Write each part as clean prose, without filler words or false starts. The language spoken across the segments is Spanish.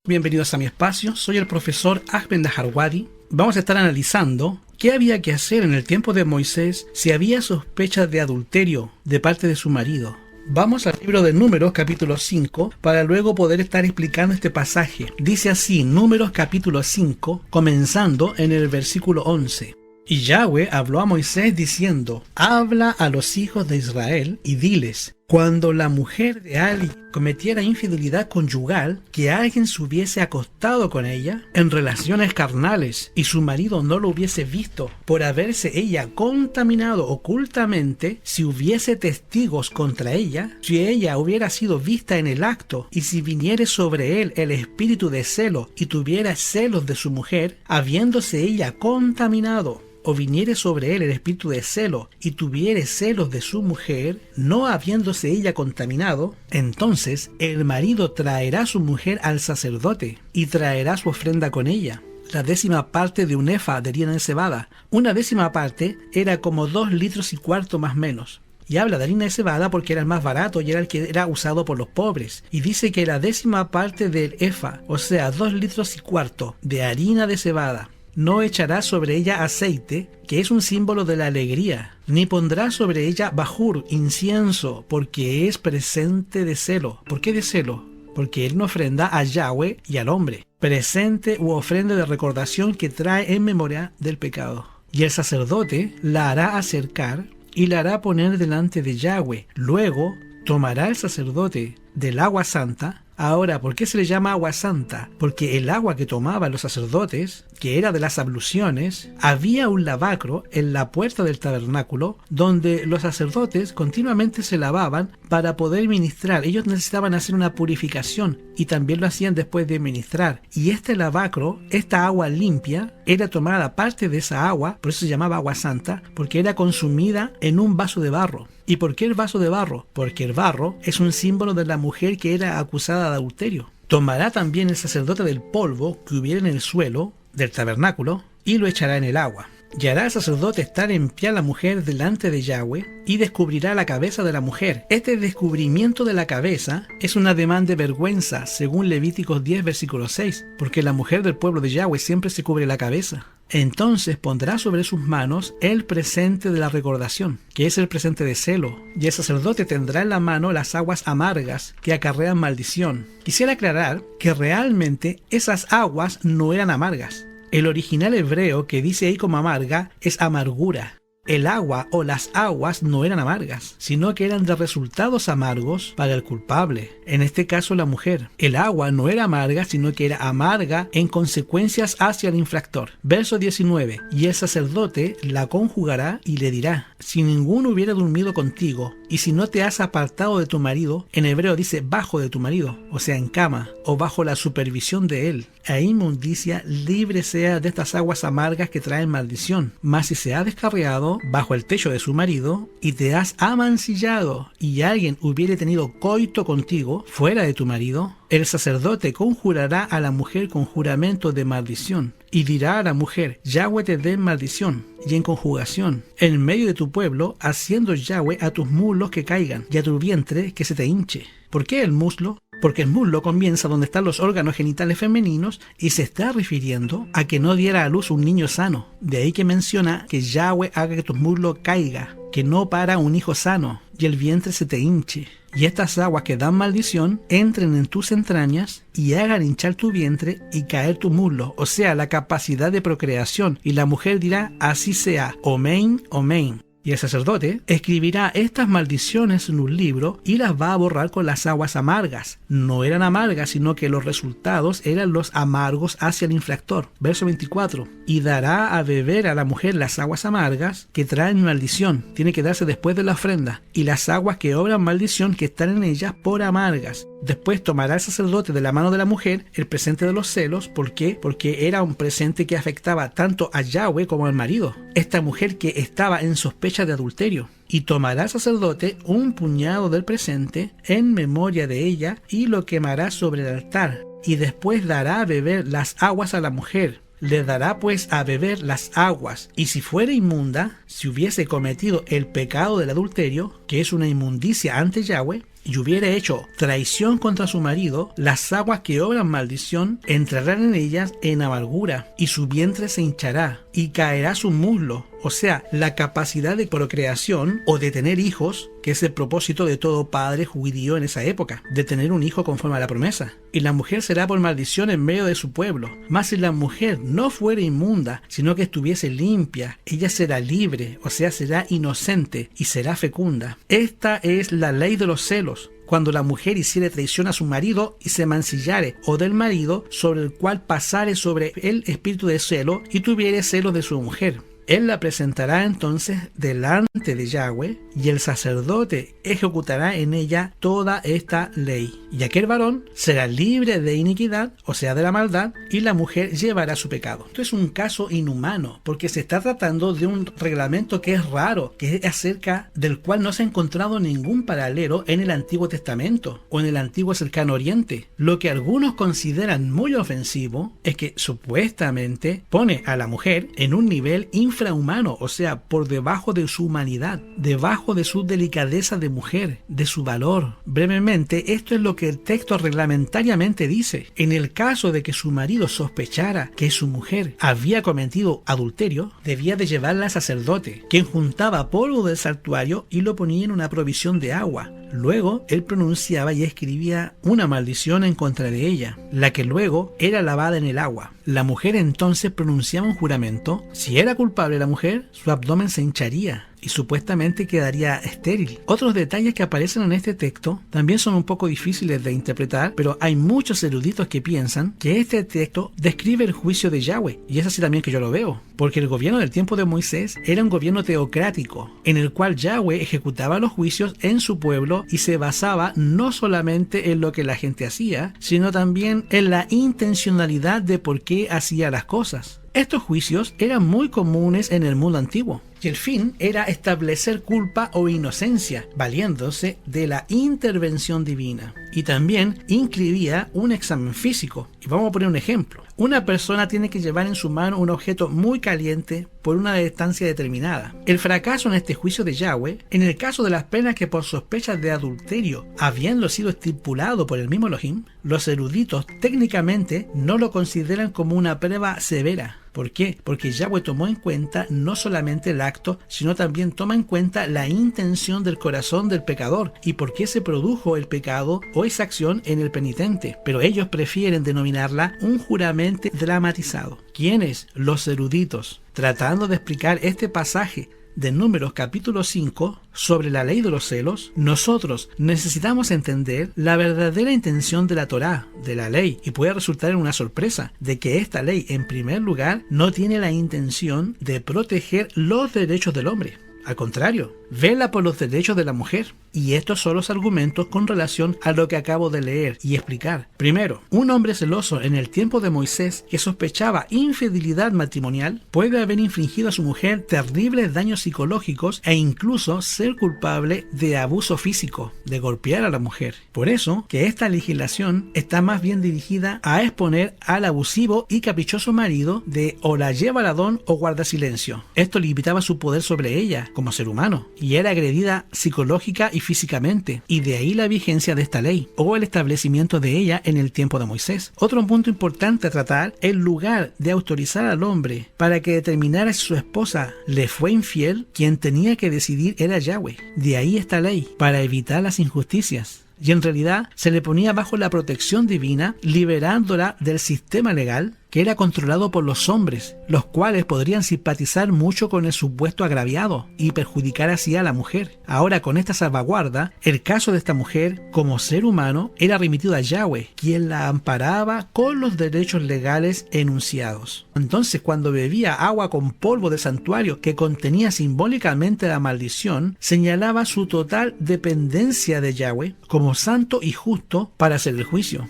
Bienvenidos a mi espacio, soy el profesor Ahmed Naharwadi. Vamos a estar analizando qué había que hacer en el tiempo de Moisés si había sospechas de adulterio de parte de su marido. Vamos al libro de Números capítulo 5 para luego poder estar explicando este pasaje. Dice así, Números capítulo 5, comenzando en el versículo 11. Y Yahweh habló a Moisés diciendo, habla a los hijos de Israel y diles, cuando la mujer de alguien cometiera infidelidad conyugal, que alguien se hubiese acostado con ella en relaciones carnales y su marido no lo hubiese visto por haberse ella contaminado ocultamente, si hubiese testigos contra ella, si ella hubiera sido vista en el acto y si viniere sobre él el espíritu de celo y tuviera celos de su mujer, habiéndose ella contaminado, o viniere sobre él el espíritu de celo y tuviere celos de su mujer, no habiéndose ella contaminado, entonces el marido traerá a su mujer al sacerdote y traerá su ofrenda con ella. La 10ª parte de un efa de harina de cebada. Una 10ª parte era como 2,25 litros más o menos. Y habla de harina de cebada porque era el más barato y era el que era usado por los pobres. Y dice que la 10ª parte del efa, o sea 2,25 litros de harina de cebada, no echará sobre ella aceite, que es un símbolo de la alegría, ni pondrá sobre ella bajur, incienso, porque es presente de celo. ¿Por qué de celo? Porque él no ofrenda a Yahweh y al hombre. Presente u ofrenda de recordación que trae en memoria del pecado. Y el sacerdote la hará acercar y la hará poner delante de Yahweh. Luego tomará el sacerdote del agua santa. Ahora, ¿por qué se le llama agua santa? Porque el agua que tomaban los sacerdotes, que era de las abluciones, había un lavacro en la puerta del tabernáculo donde los sacerdotes continuamente se lavaban para poder ministrar. Ellos necesitaban hacer una purificación y también lo hacían después de ministrar. Y este lavacro, esta agua limpia, era tomada parte de esa agua, por eso se llamaba agua santa, porque era consumida en un vaso de barro. ¿Y por qué el vaso de barro? Porque el barro es un símbolo de la mujer que era acusada de adulterio. Tomará también el sacerdote del polvo que hubiera en el suelo del tabernáculo y lo echará en el agua. Y hará el sacerdote estar en pie a la mujer delante de Yahweh y descubrirá la cabeza de la mujer. Este descubrimiento de la cabeza es un ademán de vergüenza, según Levíticos 10, versículo 6, porque la mujer del pueblo de Yahweh siempre se cubre la cabeza. Entonces pondrá sobre sus manos el presente de la recordación, que es el presente de celo, y el sacerdote tendrá en la mano las aguas amargas que acarrean maldición. Quisiera aclarar que realmente esas aguas no eran amargas. El original hebreo que dice ahí como amarga es amargura. El agua o las aguas no eran amargas, sino que eran de resultados amargos para el culpable, en este caso la mujer. El agua no era amarga, sino que era amarga en consecuencias hacia el infractor. Verso 19. Y el sacerdote la conjugará y le dirá, si ninguno hubiera dormido contigo, y si no te has apartado de tu marido, en hebreo dice bajo de tu marido, o sea en cama, o bajo la supervisión de él, a inmundicia libre sea de estas aguas amargas que traen maldición. Mas si se ha descarriado bajo el techo de su marido, y te has amancillado, y alguien hubiere tenido coito contigo, fuera de tu marido, el sacerdote conjurará a la mujer con juramento de maldición, y dirá a la mujer, Yahweh te dé en maldición, y en conjugación, en medio de tu pueblo, haciendo Yahweh a tus muslos que caigan, y a tu vientre que se te hinche. ¿Por qué el muslo? Porque el muslo comienza donde están los órganos genitales femeninos y se está refiriendo a que no diera a luz un niño sano. De ahí que menciona que Yahweh haga que tu muslo caiga, que no para un hijo sano y el vientre se te hinche. Y estas aguas que dan maldición entren en tus entrañas y hagan hinchar tu vientre y caer tu muslo, o sea, la capacidad de procreación. Y la mujer dirá, así sea, omein, omein. Y el sacerdote escribirá estas maldiciones en un libro y las va a borrar con las aguas amargas. No eran amargas, sino que los resultados eran los amargos hacia el infractor. Verso 24. Y dará a beber a la mujer las aguas amargas que traen maldición. Tiene que darse después de la ofrenda. Y las aguas que obran maldición que están en ellas por amargas. Después tomará el sacerdote de la mano de la mujer el presente de los celos. ¿Por qué? Porque era un presente que afectaba tanto a Yahweh como al marido. Esta mujer que estaba en sospecha de adulterio. y tomará el sacerdote un puñado del presente en memoria de ella y lo quemará sobre el altar, y después dará a beber las aguas a la mujer. Le dará pues a beber las aguas, y si fuera inmunda, si hubiese cometido el pecado del adulterio, que es una inmundicia ante Yahweh, y hubiera hecho traición contra su marido, las aguas que obran maldición entrarán en ellas en amargura, y su vientre se hinchará, y caerá su muslo, o sea, la capacidad de procreación o de tener hijos, que es el propósito de todo padre judío en esa época, de tener un hijo conforme a la promesa. Y la mujer será por maldición en medio de su pueblo. Mas si la mujer no fuera inmunda, sino que estuviese limpia, ella será libre, o sea, será inocente y será fecunda. Esta es la ley de los celos. Cuando la mujer hiciere traición a su marido y se mancillare, o del marido sobre el cual pasare sobre el espíritu de celo y tuviere celos de su mujer. Él la presentará entonces delante de Yahweh, y el sacerdote ejecutará en ella toda esta ley. Y aquel varón será libre de iniquidad, o sea de la maldad, y la mujer llevará su pecado. Esto es un caso inhumano, porque se está tratando de un reglamento que es raro, que es acerca del cual no se ha encontrado ningún paralelo en el Antiguo Testamento o en el Antiguo Cercano Oriente. Lo que algunos consideran muy ofensivo es que supuestamente pone a la mujer en un nivel infrahumano, o sea, por debajo de su humanidad, debajo de su delicadeza de mujer, de su valor. Brevemente, esto es lo que el texto reglamentariamente dice. En el caso de que su marido sospechara que su mujer había cometido adulterio, debía de llevarla al sacerdote, quien juntaba polvo del santuario y lo ponía en una provisión de agua. Luego, él pronunciaba y escribía una maldición en contra de ella, la que luego era lavada en el agua. La mujer entonces pronunciaba un juramento. Si era culpable la mujer, su abdomen se hincharía y supuestamente quedaría estéril. Otros detalles que aparecen en este texto también son un poco difíciles de interpretar, pero hay muchos eruditos que piensan que este texto describe el juicio de Yahweh, y es así también que yo lo veo, porque el gobierno del tiempo de Moisés era un gobierno teocrático, en el cual Yahweh ejecutaba los juicios en su pueblo y se basaba no solamente en lo que la gente hacía, sino también en la intencionalidad de por qué hacía las cosas. Estos juicios eran muy comunes en el mundo antiguo, y el fin era establecer culpa o inocencia, valiéndose de la intervención divina. Y también incluía un examen físico. Y vamos a poner un ejemplo. Una persona tiene que llevar en su mano un objeto muy caliente por una distancia determinada. El fracaso en este juicio de Yahweh, en el caso de las penas que por sospechas de adulterio, habiendo sido estipulado por el mismo Elohim, los eruditos técnicamente no lo consideran como una prueba severa. ¿Por qué? Porque Yahweh tomó en cuenta no solamente el acto, sino también toma en cuenta la intención del corazón del pecador y por qué se produjo el pecado o esa acción en el penitente. Pero ellos prefieren denominarla un juramento dramatizado. ¿Quiénes? Los eruditos. Tratando de explicar este pasaje de Números capítulo 5 sobre la ley de los celos, nosotros necesitamos entender la verdadera intención de la Torá, de la ley, y puede resultar en una sorpresa de que esta ley, en primer lugar, no tiene la intención de proteger los derechos del hombre. Al contrario, vela por los derechos de la mujer. Y estos son los argumentos con relación a lo que acabo de leer y explicar. Primero, un hombre celoso en el tiempo de Moisés que sospechaba infidelidad matrimonial puede haber infligido a su mujer terribles daños psicológicos e incluso ser culpable de abuso físico, de golpear a la mujer. Por eso que esta legislación está más bien dirigida a exponer al abusivo y caprichoso marido de o la lleva al Adón o guarda silencio. Esto limitaba su poder sobre ella como ser humano y era agredida psicológica y físicamente, y de ahí la vigencia de esta ley o el establecimiento de ella en el tiempo de Moisés. Otro punto importante a tratar: en lugar de autorizar al hombre para que determinara si su esposa le fue infiel, quien tenía que decidir era Yahweh. De ahí esta ley, para evitar las injusticias. Y en realidad se le ponía bajo la protección divina, liberándola del sistema legal que era controlado por los hombres, los cuales podrían simpatizar mucho con el supuesto agraviado y perjudicar así a la mujer. Ahora, con esta salvaguarda, el caso de esta mujer, como ser humano, era remitido a Yahweh, quien la amparaba con los derechos legales enunciados. Entonces, cuando bebía agua con polvo del santuario que contenía simbólicamente la maldición, señalaba su total dependencia de Yahweh como santo y justo para hacer el juicio.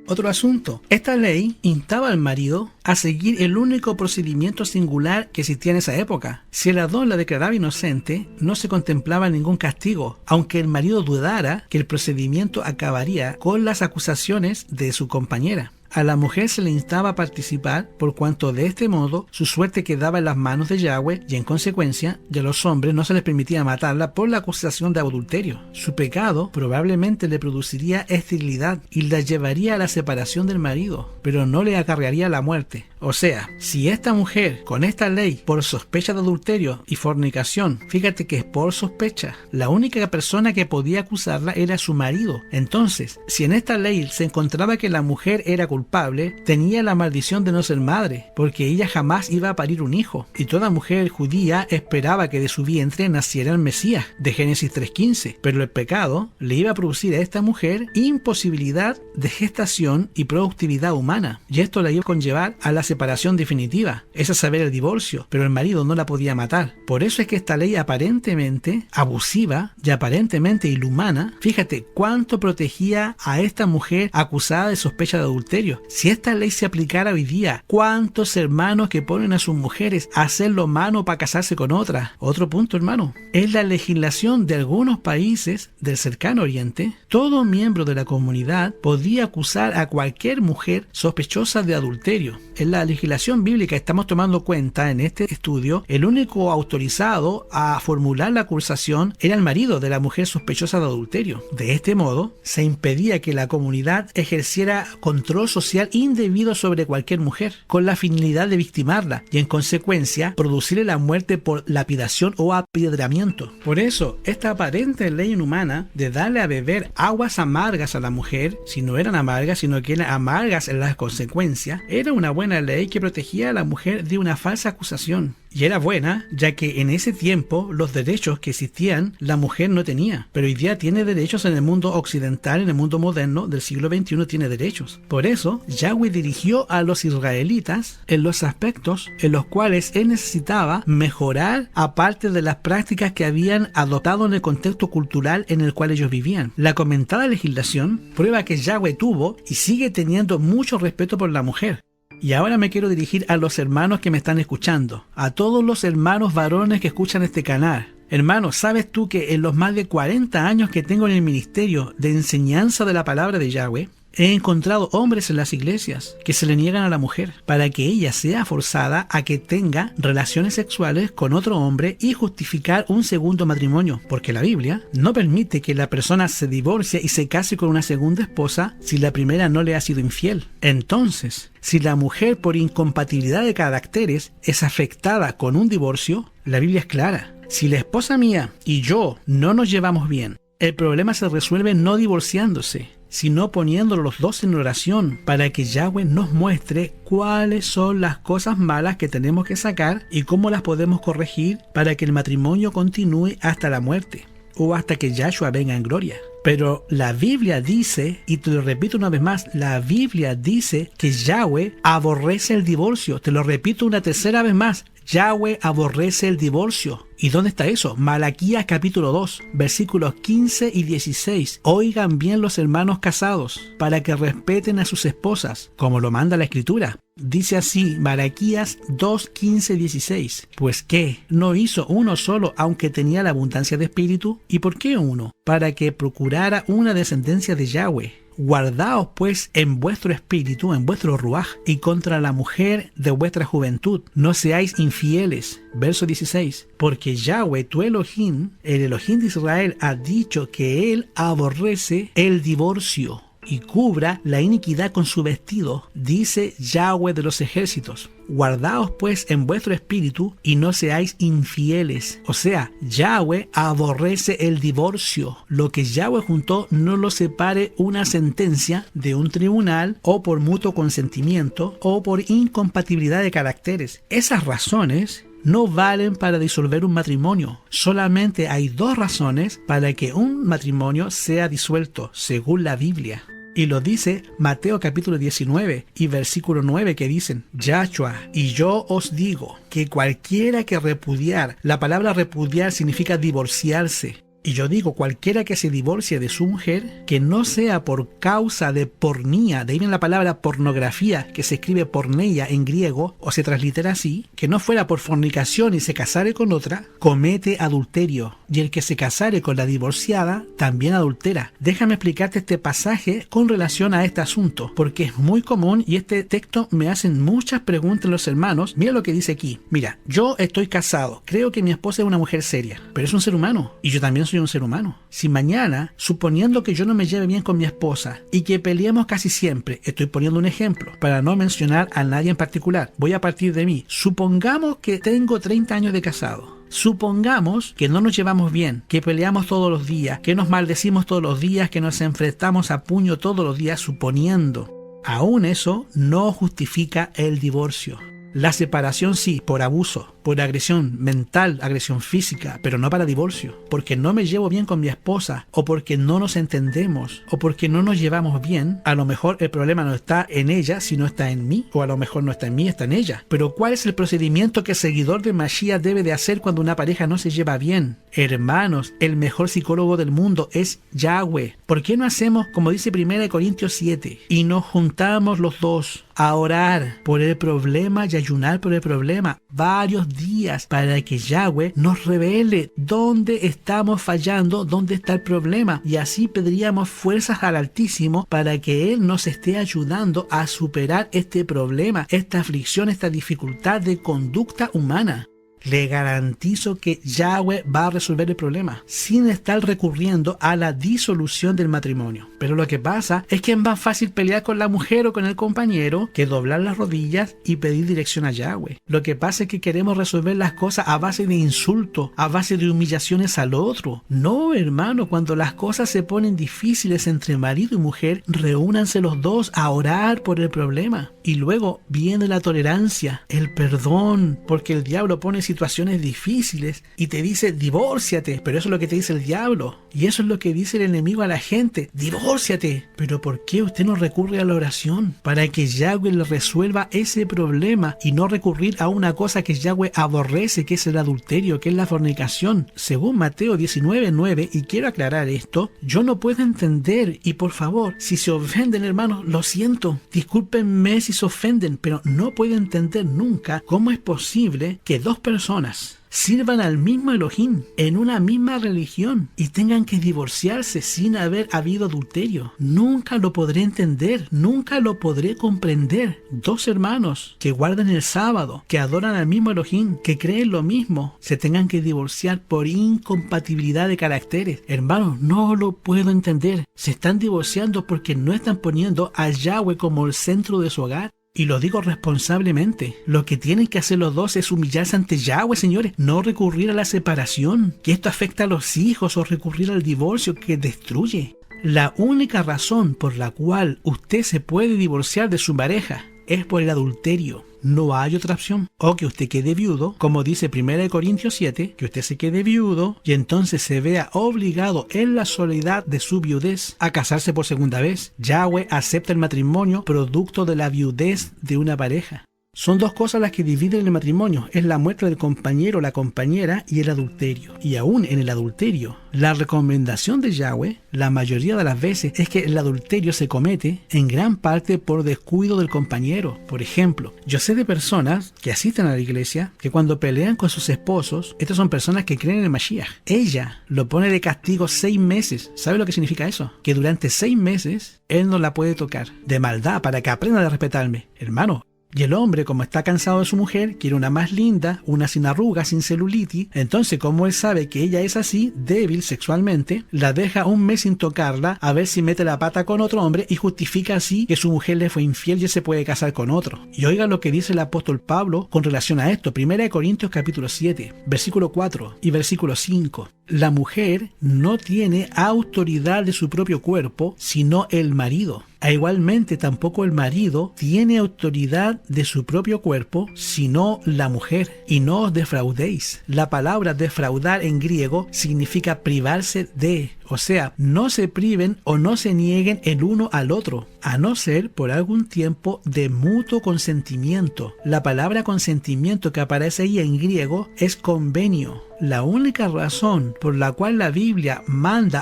Otro asunto, esta ley instaba al marido a seguir el único procedimiento singular que existía en esa época. Si el ladrón la declaraba inocente, no se contemplaba ningún castigo, aunque el marido dudara que el procedimiento acabaría con las acusaciones de su compañera. A la mujer se le instaba a participar, por cuanto de este modo su suerte quedaba en las manos de Yahweh, y en consecuencia de los hombres no se les permitía matarla por la acusación de adulterio. Su pecado probablemente le produciría esterilidad y la llevaría a la separación del marido, pero no le acarrearía la muerte. O sea, si esta mujer, con esta ley, por sospecha de adulterio y fornicación, fíjate que es por sospecha, la única persona que podía acusarla era su marido. Entonces, si en esta ley se encontraba que la mujer era culpable, tenía la maldición de no ser madre, porque ella jamás iba a parir un hijo, y toda mujer judía esperaba que de su vientre naciera el Mesías, de Génesis 3:15, pero el pecado le iba a producir a esta mujer imposibilidad de gestación y productividad humana, y esto la iba a conllevar a la separación definitiva, es a saber, el divorcio, pero el marido no la podía matar. Por eso es que esta ley aparentemente abusiva y aparentemente inhumana, fíjate cuánto protegía a esta mujer acusada de sospecha de adulterio. Si esta ley se aplicara hoy día, ¿cuántos hermanos que ponen a sus mujeres a hacerlo mano para casarse con otra? Otro punto, hermano, en la legislación de algunos países del cercano oriente, todo miembro de la comunidad podía acusar a cualquier mujer sospechosa de adulterio. En la legislación bíblica estamos tomando cuenta en este estudio, el único autorizado a formular la acusación era el marido de la mujer sospechosa de adulterio. De este modo, se impedía que la comunidad ejerciera control social indebido sobre cualquier mujer, con la finalidad de victimarla y en consecuencia producirle la muerte por lapidación o apiedramiento. Por eso, esta aparente ley inhumana de darle a beber aguas amargas a la mujer, si no eran amargas, sino que eran amargas en las consecuencias, era una buena ley que protegía a la mujer de una falsa acusación. Y era buena, ya que en ese tiempo los derechos que existían la mujer no tenía, pero hoy día tiene derechos en el mundo occidental, en el mundo moderno del siglo XXI tiene derechos. Por eso, Yahweh dirigió a los israelitas en los aspectos en los cuales él necesitaba mejorar aparte de las prácticas que habían adoptado en el contexto cultural en el cual ellos vivían. La comentada legislación prueba que Yahweh tuvo y sigue teniendo mucho respeto por la mujer. Y ahora me quiero dirigir a los hermanos que me están escuchando, a todos los hermanos varones que escuchan este canal. Hermano, ¿sabes tú que en los más de 40 años que tengo en el ministerio de enseñanza de la palabra de Yahweh, he encontrado hombres en las iglesias que se le niegan a la mujer para que ella sea forzada a que tenga relaciones sexuales con otro hombre y justificar un segundo matrimonio? Porque la Biblia no permite que la persona se divorcie y se case con una segunda esposa si la primera no le ha sido infiel. Entonces, si la mujer por incompatibilidad de caracteres es afectada con un divorcio, la Biblia es clara. Si la esposa mía y yo no nos llevamos bien, el problema se resuelve no divorciándose, sino poniéndolo los dos en oración para que Yahweh nos muestre cuáles son las cosas malas que tenemos que sacar y cómo las podemos corregir para que el matrimonio continúe hasta la muerte o hasta que Yahshua venga en gloria. Pero la Biblia dice, y te lo repito una vez más, la Biblia dice que Yahweh aborrece el divorcio. Te lo repito una tercera vez más. Yahweh aborrece el divorcio. ¿Y dónde está eso? Malaquías capítulo 2, versículos 15 y 16. Oigan bien los hermanos casados, para que respeten a sus esposas, como lo manda la Escritura. Dice así, Malaquías 2, 15 y 16. ¿Pues qué? ¿No hizo uno solo, aunque tenía la abundancia de espíritu? ¿Y por qué uno? Para que procurara una descendencia de Yahweh. Guardaos pues en vuestro espíritu, en vuestro ruaj, y contra la mujer de vuestra juventud. No seáis infieles. Verso 16. Porque Yahweh, tu Elohim, el Elohim de Israel, ha dicho que él aborrece el divorcio y cubra la iniquidad con su vestido, dice Yahweh de los ejércitos. Guardaos pues en vuestro espíritu y no seáis infieles. O sea, Yahweh aborrece el divorcio. Lo que Yahweh juntó no lo separe una sentencia de un tribunal o por mutuo consentimiento o por incompatibilidad de caracteres. Esas razones no valen para disolver un matrimonio. Solamente hay dos razones para que un matrimonio sea disuelto, según la Biblia. Y lo dice Mateo capítulo 19 y versículo 9, que dicen: Yahshua, y yo os digo que cualquiera que repudiar, la palabra repudiar significa divorciarse, Y yo digo, cualquiera que se divorcie de su mujer, que no sea por causa de pornía, de ahí viene la palabra pornografía, que se escribe porneia en griego, o se translitera así, que no fuera por fornicación y se casare con otra, comete adulterio. Y el que se casare con la divorciada, también adultera. Déjame explicarte este pasaje con relación a este asunto, porque es muy común y este texto me hacen muchas preguntas los hermanos. Mira lo que dice aquí. Mira, yo estoy casado, creo que mi esposa es una mujer seria, pero es un ser humano, y yo también soy un ser humano. Si mañana, suponiendo que yo no me lleve bien con mi esposa y que peleemos casi siempre, estoy poniendo un ejemplo para no mencionar a nadie en particular, voy a partir de mí. Supongamos que tengo 30 años de casado. Supongamos que no nos llevamos bien, que peleamos todos los días, que nos maldecimos todos los días, que nos enfrentamos a puño todos los días, suponiendo. Aún eso no justifica el divorcio. La separación sí, por abuso, por agresión mental, agresión física, pero no para divorcio, porque no me llevo bien con mi esposa, o porque no nos entendemos, o porque no nos llevamos bien. A lo mejor el problema no está en ella, sino está en mí, o a lo mejor no está en mí, está en ella. Pero ¿cuál es el procedimiento que el seguidor de Mashiach debe de hacer cuando una pareja no se lleva bien? Hermanos, el mejor psicólogo del mundo es Yahweh. ¿Por qué no hacemos, como dice 1 Corintios 7, y nos juntamos los dos a orar por el problema y ayunar por el problema varios días para que Yahweh nos revele dónde estamos fallando, dónde está el problema, y así pediríamos fuerzas al Altísimo para que Él nos esté ayudando a superar este problema, esta aflicción, esta dificultad de conducta humana? Le garantizo que Yahweh va a resolver el problema sin estar recurriendo a la disolución del matrimonio. Pero lo que pasa es que es más fácil pelear con la mujer o con el compañero que doblar las rodillas y pedir dirección a Yahweh. Lo que pasa es que queremos resolver las cosas a base de insultos, a base de humillaciones al otro. No, hermano, cuando las cosas se ponen difíciles entre marido y mujer, reúnanse los dos a orar por el problema. Y luego viene la tolerancia, el perdón, porque el diablo pone situaciones difíciles y te dice divórciate, pero eso es lo que te dice el diablo, y eso es lo que dice el enemigo a la gente: divórciate. Pero ¿por qué usted no recurre a la oración para que Yahweh le resuelva ese problema y no recurrir a una cosa que Yahweh aborrece, que es el adulterio, que es la fornicación? Según Mateo 19:9, y quiero aclarar esto, yo no puedo entender, y por favor, si se ofenden, hermanos, lo siento, discúlpenme si se ofenden, pero no puedo entender nunca cómo es posible que dos personas sirvan al mismo Elohim en una misma religión y tengan que divorciarse sin haber habido adulterio. Nunca lo podré entender, nunca lo podré comprender. Dos hermanos que guardan el sábado, que adoran al mismo Elohim, que creen lo mismo, se tengan que divorciar por incompatibilidad de caracteres. Hermanos, no lo puedo entender. Se están divorciando porque no están poniendo a Yahweh como el centro de su hogar. Y lo digo responsablemente. Lo que tienen que hacer los dos es humillarse ante Yahweh, señores. No recurrir a la separación, que esto afecta a los hijos, o recurrir al divorcio, que destruye. La única razón por la cual usted se puede divorciar de su pareja es por el adulterio. No hay otra opción. O que usted quede viudo, como dice 1 Corintios 7, que usted se quede viudo y entonces se vea obligado en la soledad de su viudez a casarse por segunda vez. Yahweh acepta el matrimonio producto de la viudez de una pareja. Son dos cosas las que dividen el matrimonio: es la muerte del compañero o la compañera y el adulterio. Y aún en el adulterio, la recomendación de Yahweh, la mayoría de las veces, es que el adulterio se comete en gran parte por descuido del compañero. Por ejemplo, yo sé de personas que asisten a la iglesia que cuando pelean con sus esposos, estas son personas que creen en el Mashiach, ella lo pone de castigo 6 meses. ¿Sabe lo que significa eso? Que durante 6 meses él no la puede tocar, de maldad, para que aprenda a respetarme. Hermano, y el hombre, como está cansado de su mujer, quiere una más linda, una sin arrugas, sin celulitis. Entonces, como él sabe que ella es así, débil sexualmente, la deja 1 mes sin tocarla, a ver si mete la pata con otro hombre, y justifica así que su mujer le fue infiel y se puede casar con otro. Y oiga lo que dice el apóstol Pablo con relación a esto. 1 Corintios capítulo 7, versículo 4 y versículo 5. La mujer no tiene autoridad de su propio cuerpo, sino el marido. Igualmente tampoco el marido tiene autoridad de su propio cuerpo, sino la mujer. Y no os defraudéis. La palabra defraudar en griego significa privarse de, O sea, no se priven o no se nieguen el uno al otro, a no ser por algún tiempo de mutuo consentimiento. La palabra consentimiento que aparece ahí en griego es convenio. La única razón por la cual la Biblia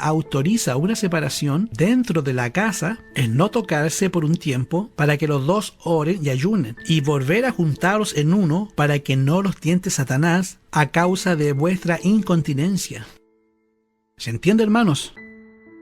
autoriza una separación dentro de la casa es no tocarse por un tiempo para que los dos oren y ayunen y volver a juntaros en uno para que no los tiente Satanás a causa de vuestra incontinencia. ¿Se entiende, hermanos?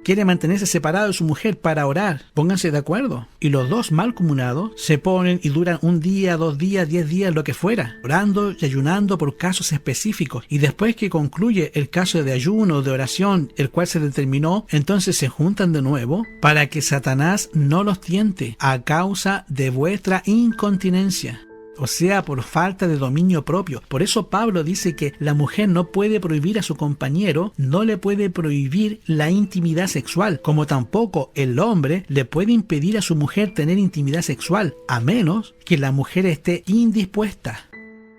Quiere mantenerse separado de su mujer para orar. Pónganse de acuerdo. Y los dos mancomunados se ponen y duran un día, 2 días, 10 días, lo que fuera, orando y ayunando por casos específicos. Y después que concluye el caso de ayuno o de oración, el cual se determinó, entonces se juntan de nuevo para que Satanás no los tiente a causa de vuestra incontinencia. O sea, por falta de dominio propio. Por eso Pablo dice que la mujer no puede prohibir a su compañero, no le puede prohibir la intimidad sexual, como tampoco el hombre le puede impedir a su mujer tener intimidad sexual, a menos que la mujer esté indispuesta.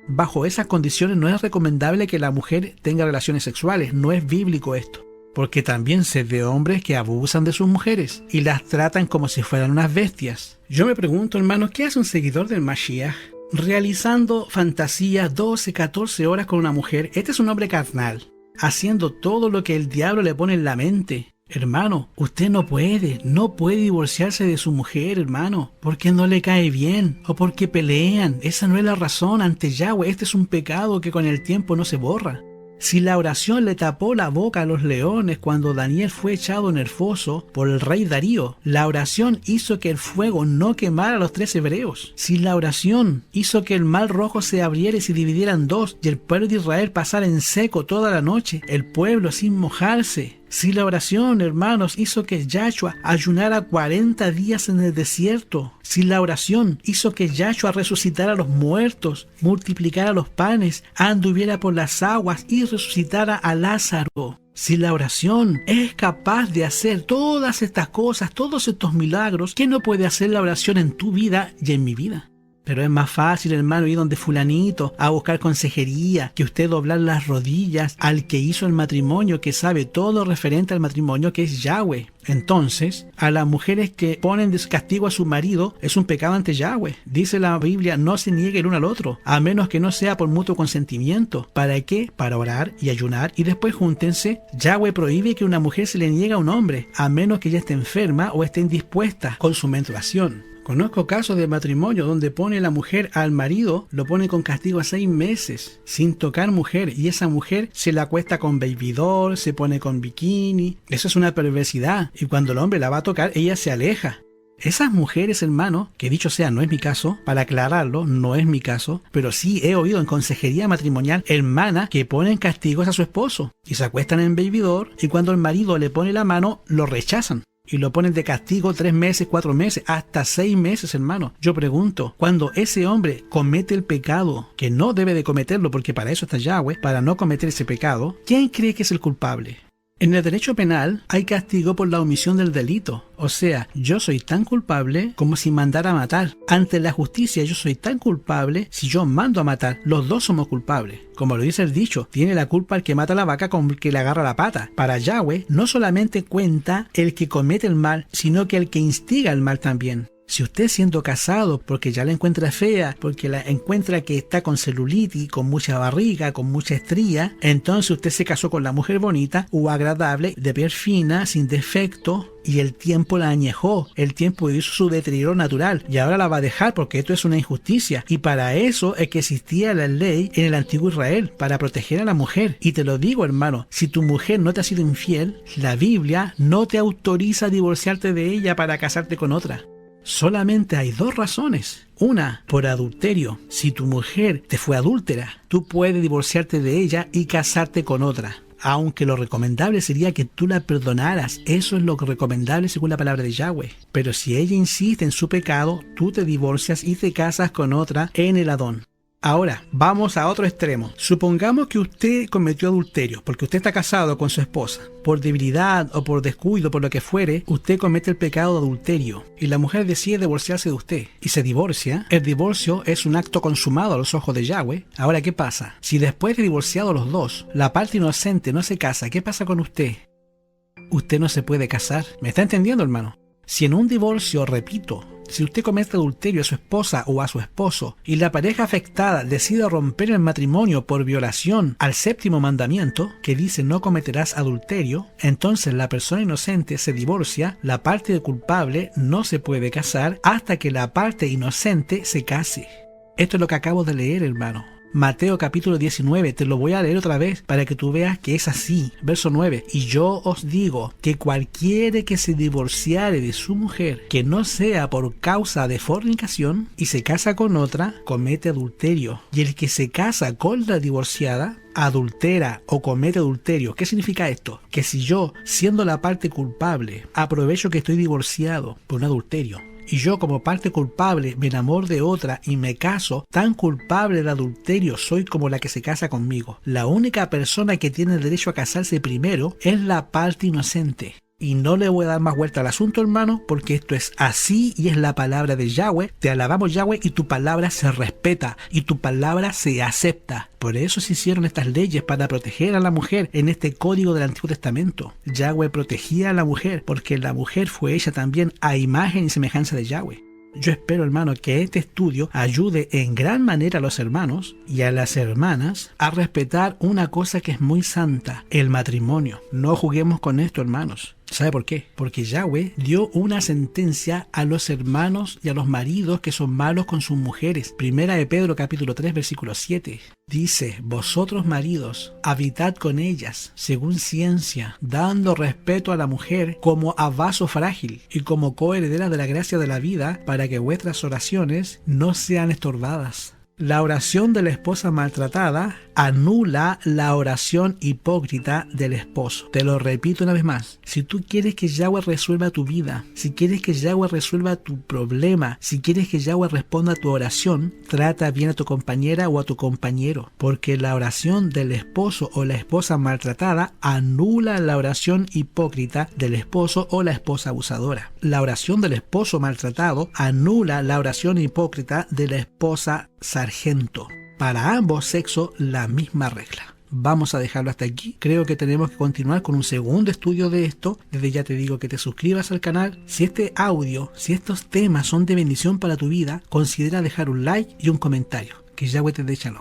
Bajo esas condiciones no es recomendable que la mujer tenga relaciones sexuales, no es bíblico esto. Porque también sé de hombres que abusan de sus mujeres y las tratan como si fueran unas bestias. Yo me pregunto, hermano, ¿qué hace un seguidor del Mashiach realizando fantasías 12, 14 horas con una mujer? Este es un hombre carnal, haciendo todo lo que el diablo le pone en la mente. Hermano, usted no puede divorciarse de su mujer, hermano, porque no le cae bien o porque pelean. Esa no es la razón ante Yahweh. Este es un pecado que con el tiempo no se borra. Si la oración le tapó la boca a los leones cuando Daniel fue echado en el foso por el rey Darío, la oración hizo que el fuego no quemara a los 3 hebreos. Si la oración hizo que el mar rojo se abriera y se dividiera en 2 y el pueblo de Israel pasara en seco toda la noche, el pueblo sin mojarse. Si la oración, hermanos, hizo que Yahshua ayunara 40 días en el desierto. Si la oración hizo que Yahshua resucitara a los muertos, multiplicara los panes, anduviera por las aguas y resucitara a Lázaro. Si la oración es capaz de hacer todas estas cosas, todos estos milagros, ¿qué no puede hacer la oración en tu vida y en mi vida? Pero es más fácil, hermano, ir donde fulanito a buscar consejería, que usted doblar las rodillas al que hizo el matrimonio, que sabe todo referente al matrimonio, que es Yahweh. Entonces, a las mujeres que ponen de castigo a su marido es un pecado ante Yahweh. Dice la Biblia, no se niegue el uno al otro, a menos que no sea por mutuo consentimiento. ¿Para qué? Para orar y ayunar y después júntense. Yahweh prohíbe que una mujer se le niegue a un hombre, a menos que ella esté enferma o esté indispuesta con su menstruación. Conozco casos de matrimonio donde pone la mujer al marido, lo pone con castigo a 6 meses, sin tocar mujer, y esa mujer se la acuesta con baby doll, se pone con bikini. Eso es una perversidad, y cuando el hombre la va a tocar, ella se aleja. Esas mujeres, hermano, que dicho sea, no es mi caso, para aclararlo, no es mi caso, pero sí he oído en consejería matrimonial hermanas que ponen castigos a su esposo, y se acuestan en baby doll, y cuando el marido le pone la mano, lo rechazan. Y lo ponen de castigo 3 meses, 4 meses, hasta 6 meses, hermano. Yo pregunto, cuando ese hombre comete el pecado, que no debe de cometerlo porque para eso está Yahweh, para no cometer ese pecado, ¿quién cree que es el culpable? En el derecho penal hay castigo por la omisión del delito. O sea, yo soy tan culpable como si mandara a matar. Ante la justicia yo soy tan culpable si yo mando a matar. Los dos somos culpables. Como lo dice el dicho, tiene la culpa el que mata la vaca como el que le agarra la pata. Para Yahweh no solamente cuenta el que comete el mal, sino que el que instiga el mal también. Si usted siendo casado porque ya la encuentra fea, porque la encuentra que está con celulitis, con mucha barriga, con mucha estría, entonces usted se casó con la mujer bonita o agradable, de piel fina, sin defecto, y el tiempo la añejó, el tiempo hizo su deterioro natural y ahora la va a dejar porque esto es una injusticia. Y para eso es que existía la ley en el antiguo Israel, para proteger a la mujer. Y te lo digo, hermano, si tu mujer no te ha sido infiel, la Biblia no te autoriza a divorciarte de ella para casarte con otra. Solamente hay 2 razones. Una, por adulterio. Si tu mujer te fue adúltera, tú puedes divorciarte de ella y casarte con otra. Aunque lo recomendable sería que tú la perdonaras. Eso es lo recomendable según la palabra de Yahweh. Pero si ella insiste en su pecado, tú te divorcias y te casas con otra en el Adón. Ahora, vamos a otro extremo. Supongamos que usted cometió adulterio, porque usted está casado con su esposa. Por debilidad o por descuido, por lo que fuere, usted comete el pecado de adulterio. Y la mujer decide divorciarse de usted. Y se divorcia. El divorcio es un acto consumado a los ojos de Yahweh. Ahora, ¿qué pasa? Si después de divorciado los dos, la parte inocente no se casa, ¿qué pasa con usted? usted no se puede casar. ¿Me está entendiendo, hermano? Si en un divorcio, repito, si usted comete adulterio a su esposa o a su esposo y la pareja afectada decide romper el matrimonio por violación al séptimo mandamiento, que dice no cometerás adulterio, entonces la persona inocente se divorcia, la parte culpable no se puede casar hasta que la parte inocente se case. Esto es lo que acabo de leer, hermano. Mateo capítulo 19, te lo voy a leer otra vez para que tú veas que es así. Verso 9, y yo os digo que cualquiera que se divorciare de su mujer, que no sea por causa de fornicación, y se casa con otra, comete adulterio. Y el que se casa con la divorciada, adultera o comete adulterio. ¿Qué significa esto? Que si yo, siendo la parte culpable, aprovecho que estoy divorciado por un adulterio, y yo como parte culpable me enamoro de otra y me caso, tan culpable de adulterio soy como la que se casa conmigo. La única persona que tiene derecho a casarse primero es la parte inocente. Y no le voy a dar más vuelta al asunto, hermano, porque esto es así y es la palabra de Yahweh. Te alabamos, Yahweh, y tu palabra se respeta y tu palabra se acepta. Por eso se hicieron estas leyes, para proteger a la mujer en este código del Antiguo Testamento. Yahweh protegía a la mujer porque la mujer fue hecha también a imagen y semejanza de Yahweh. Yo espero, hermano, que este estudio ayude en gran manera a los hermanos y a las hermanas a respetar una cosa que es muy santa, el matrimonio. No juguemos con esto, hermanos. ¿Sabe por qué? Porque Yahweh dio una sentencia a los hermanos y a los maridos que son malos con sus mujeres. Primera de Pedro capítulo 3 versículo 7. Dice, vosotros maridos, habitad con ellas, según ciencia, dando respeto a la mujer como a vaso frágil y como coheredera de la gracia de la vida, para que vuestras oraciones no sean estorbadas. La oración de la esposa maltratada anula la oración hipócrita del esposo. Te lo repito una vez más. Si tú quieres que Yahweh resuelva tu vida, si quieres que Yahweh resuelva tu problema, si quieres que Yahweh responda a tu oración, trata bien a tu compañera o a tu compañero, porque la oración del esposo o la esposa maltratada anula la oración hipócrita del esposo o la esposa abusadora. La oración del esposo maltratado anula la oración hipócrita de la esposa sargento. Para ambos sexos la misma regla. Vamos a dejarlo hasta aquí. Creo que tenemos que continuar con un segundo estudio de esto. Desde ya te digo que te suscribas al canal. Si este audio, si estos temas son de bendición para tu vida, considera dejar un like y un comentario. Que Yahweh te dé shalom.